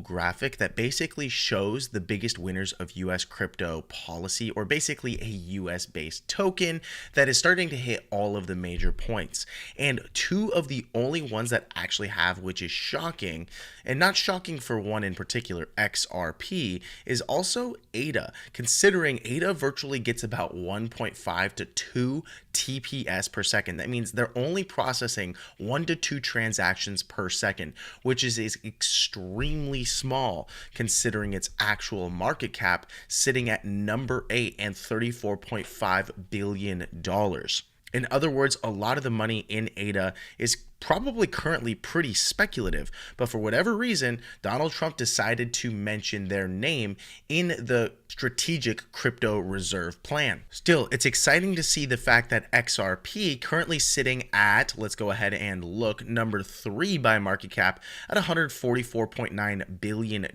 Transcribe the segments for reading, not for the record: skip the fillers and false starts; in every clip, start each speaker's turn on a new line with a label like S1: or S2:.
S1: infographic that basically shows the biggest winners of US crypto policy, or basically a US based token that is starting to hit all of the major points. And two of the only ones that actually have, which is shocking, and not shocking for one in particular, XRP, is also ADA, considering ADA virtually gets about 1.5 to 2 TPS per second. That means they're only processing 1 to 2 transactions per second, which is extremely small considering its actual market cap sitting at number 8 and $34.5 billion. In other words, a lot of the money in ADA is probably currently pretty speculative, but for whatever reason, Donald Trump decided to mention their name in the strategic crypto reserve plan. Still, it's exciting to see the fact that XRP currently sitting at, let's go ahead and look, number 3 by market cap at $144.9 billion,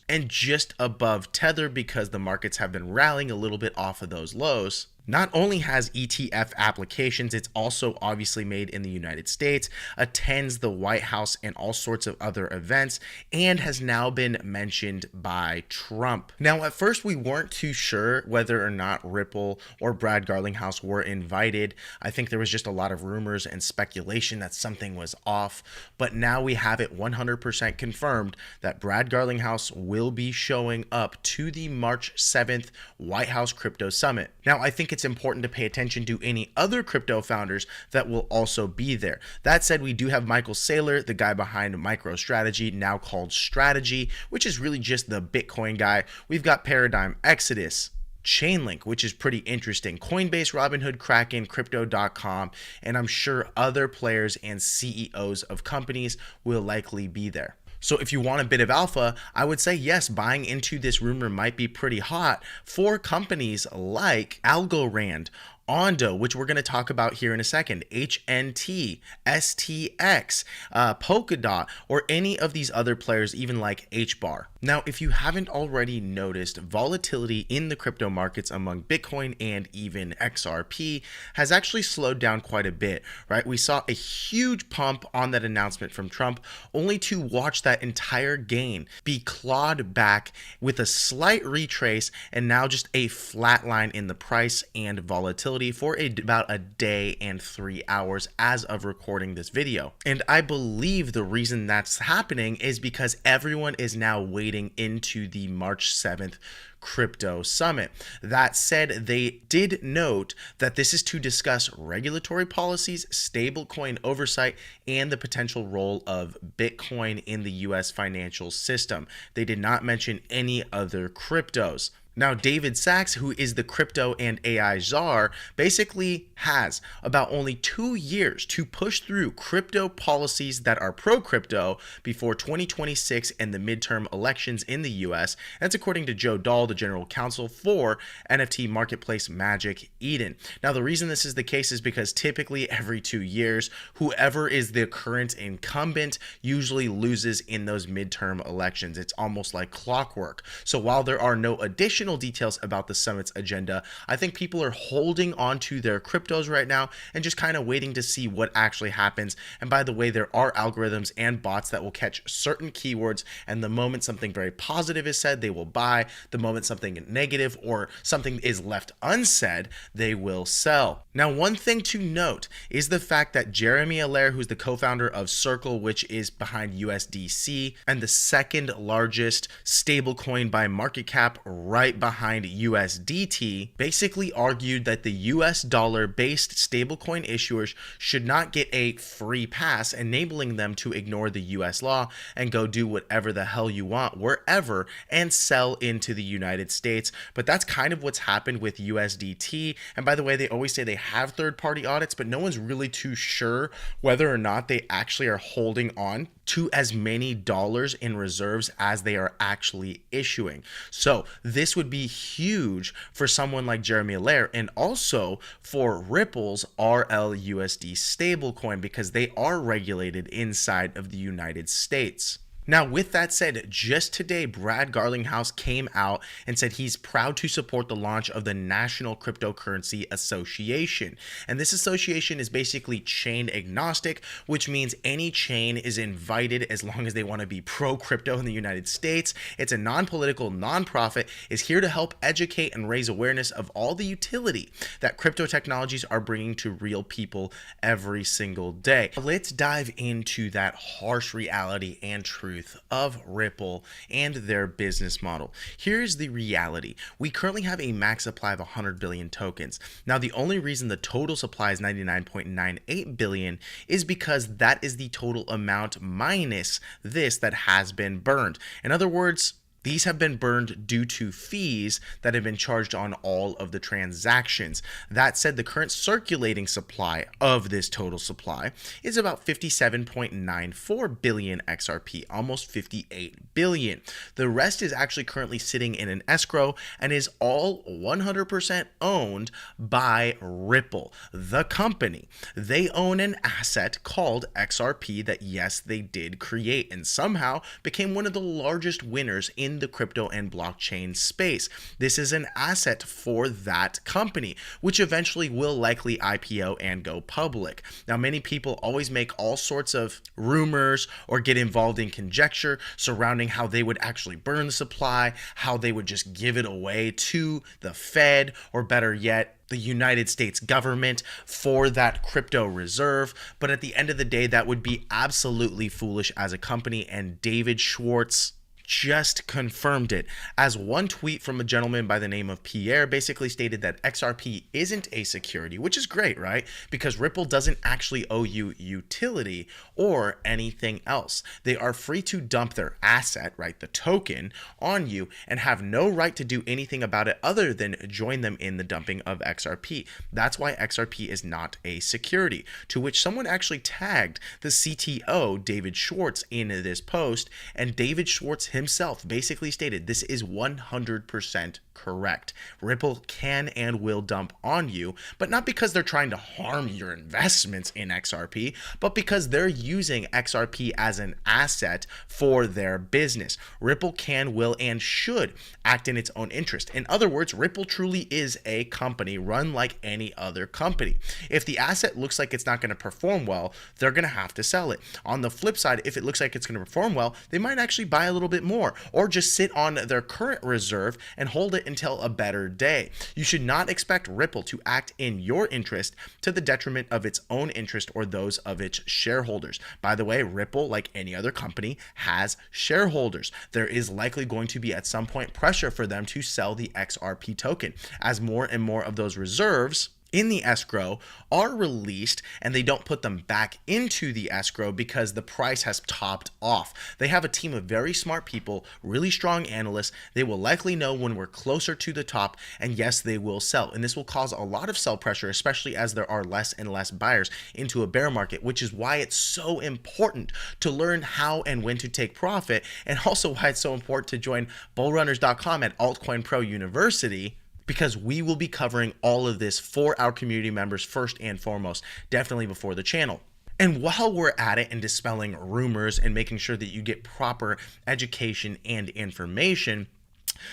S1: and just above Tether because the markets have been rallying a little bit off of those lows. Not only has ETF applications, it's also obviously made in the United States, attends the White House and all sorts of other events, and has now been mentioned by Trump. Now, at first, we weren't too sure whether or not Ripple or Brad Garlinghouse were invited. I think there was just a lot of rumors and speculation that something was off, but now we have it 100% confirmed that Brad Garlinghouse will be showing up to the March 7th White House Crypto Summit. Now, I think it's important to pay attention to any other crypto founders that will also be there. That said, we do have Michael Saylor, the guy behind MicroStrategy, now called Strategy, which is really just the Bitcoin guy. We've got Paradigm, Exodus, Chainlink, which is pretty interesting, Coinbase, Robinhood, Kraken, Crypto.com, and I'm sure other players and CEOs of companies will likely be there. So if you want a bit of alpha, I would say yes, buying into this rumor might be pretty hot for companies like Algorand, Ondo, which we're going to talk about here in a second, HNT, STX, Polkadot, or any of these other players, even like HBAR. Now, if you haven't already noticed, volatility in the crypto markets among Bitcoin and even XRP has actually slowed down quite a bit, right? We saw a huge pump on that announcement from Trump, only to watch that entire gain be clawed back with a slight retrace and now just a flat line in the price and volatility for about a day and 3 hours as of recording this video. And I believe the reason that's happening is because everyone is now wading into the March 7th Crypto Summit. That said, they did note that this is to discuss regulatory policies, stablecoin oversight, and the potential role of Bitcoin in the US financial system. They did not mention any other cryptos. Now, David Sachs, who is the crypto and AI czar, basically has about only 2 years to push through crypto policies that are pro-crypto before 2026 and the midterm elections in the US. That's according to Joe Dahl, the general counsel for NFT marketplace Magic Eden. Now, the reason this is the case is because typically every 2 years, whoever is the current incumbent usually loses in those midterm elections. It's almost like clockwork. So while there are no additional details about the summit's agenda, I think people are holding on to their cryptos right now and just kind of waiting to see what actually happens. And by the way, there are algorithms and bots that will catch certain keywords, and the moment something very positive is said, they will buy. The moment something negative or something is left unsaid, they will sell. Now, one thing to note is the fact that Jeremy Allaire, who's the co-founder of Circle, which is behind USDC and the second largest stablecoin by market cap right behind USDT, basically argued that the US dollar-based stablecoin issuers should not get a free pass, enabling them to ignore the US law and go do whatever the hell you want wherever and sell into the United States. But that's kind of what's happened with USDT. And by the way, they always say they have third-party audits, but no one's really too sure whether or not they actually are holding on to as many dollars in reserves as they are actually issuing. So this would be huge for someone like Jeremy Allaire and also for Ripple's RLUSD stablecoin because they are regulated inside of the United States. Now, with that said, just today, Brad Garlinghouse came out and said he's proud to support the launch of the National Cryptocurrency Association. And this association is basically chain agnostic, which means any chain is invited as long as they want to be pro-crypto in the United States. It's a non-political nonprofit, is here to help educate and raise awareness of all the utility that crypto technologies are bringing to real people every single day. Let's dive into that harsh reality and truth of Ripple and their business model. Here's the reality. We currently have a max supply of 100 billion tokens. Now, the only reason the total supply is 99.98 billion is because that is the total amount minus this that has been burned. In other words, these have been burned due to fees that have been charged on all of the transactions. That said, the current circulating supply of this total supply is about 57.94 billion XRP, almost 58 billion. The rest is actually currently sitting in an escrow and is all 100% owned by Ripple, the company. They own an asset called XRP that, yes, they did create and somehow became one of the largest winners in the crypto and blockchain space. This is an asset for that company, which eventually will likely IPO and go public. Now, many people always make all sorts of rumors or get involved in conjecture surrounding how they would actually burn the supply, how they would just give it away to the Fed, or better yet, the United States government for that crypto reserve. But at the end of the day, that would be absolutely foolish as a company, and David Schwartz just confirmed it, as one tweet from a gentleman by the name of Pierre basically stated that XRP isn't a security, which is great, right? Because Ripple doesn't actually owe you utility or anything else. They are free to dump their asset, right, the token, on you and have no right to do anything about it other than join them in the dumping of XRP. That's why XRP is not a security, to which someone actually tagged the CTO, David Schwartz, in this post, and David Schwartz himself basically stated this is 100% correct. Ripple can and will dump on you, but not because they're trying to harm your investments in XRP, but because they're using XRP as an asset for their business. Ripple can, will, and should act in its own interest. In other words, Ripple truly is a company run like any other company. If the asset looks like it's not going to perform well, they're going to have to sell it. On the flip side, if it looks like it's going to perform well, they might actually buy a little bit more, or just sit on their current reserve and hold it until a better day. You should not expect Ripple to act in your interest to the detriment of its own interest or those of its shareholders. By the way, Ripple, like any other company, has shareholders. There is likely going to be at some point pressure for them to sell the XRP token as more and more of those reserves in the escrow are released, and they don't put them back into the escrow because the price has topped off. They have a team of very smart people, really strong analysts. They will likely know when we're closer to the top, and yes, they will sell. And this will cause a lot of sell pressure, especially as there are less and less buyers into a bear market, which is why it's so important to learn how and when to take profit, and also why it's so important to join bullrunners.com at Altcoin Pro University, because we will be covering all of this for our community members first and foremost, definitely before the channel. And while we're at it and dispelling rumors and making sure that you get proper education and information,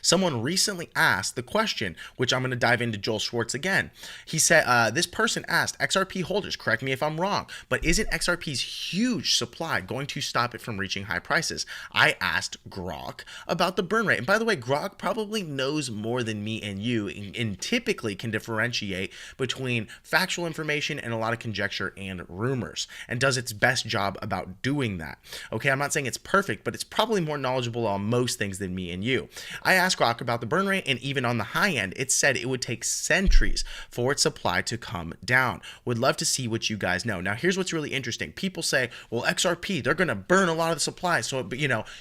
S1: someone recently asked the question, which I'm going to dive into Joel Schwartz again. He said, this person asked, XRP holders, correct me if I'm wrong, but isn't XRP's huge supply going to stop it from reaching high prices? I asked Grok about the burn rate. And by the way, Grok probably knows more than me and you, and typically can differentiate between factual information and a lot of conjecture and rumors, and does its best job about doing that. Okay, I'm not saying it's perfect, but it's probably more knowledgeable on most things than me and you. I asked Grok about the burn rate, and even on the high end, it said it would take centuries for its supply to come down. Would love to see what you guys know. Now, here's what's really interesting. People say, well, XRP, they're going to burn a lot of the supply, so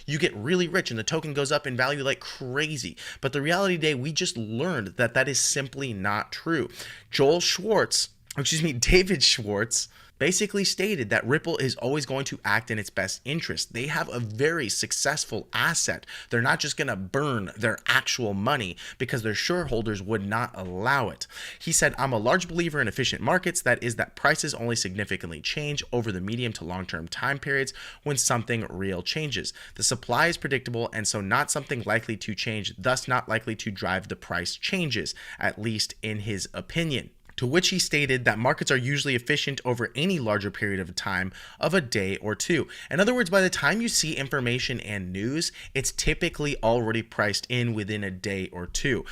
S1: you get really rich and the token goes up in value like crazy. But the reality today, we just learned that that is simply not true. David Schwartz basically stated that Ripple is always going to act in its best interest. They have a very successful asset. They're not just going to burn their actual money because their shareholders would not allow it. He said, I'm a large believer in efficient markets. That is that prices only significantly change over the medium to long-term time periods when something real changes. The supply is predictable and so not something likely to change, thus not likely to drive the price changes, at least in his opinion. To which he stated that markets are usually efficient over any larger period of time of a day or two. In other words, by the time you see information and news, it's typically already priced in within a day or two.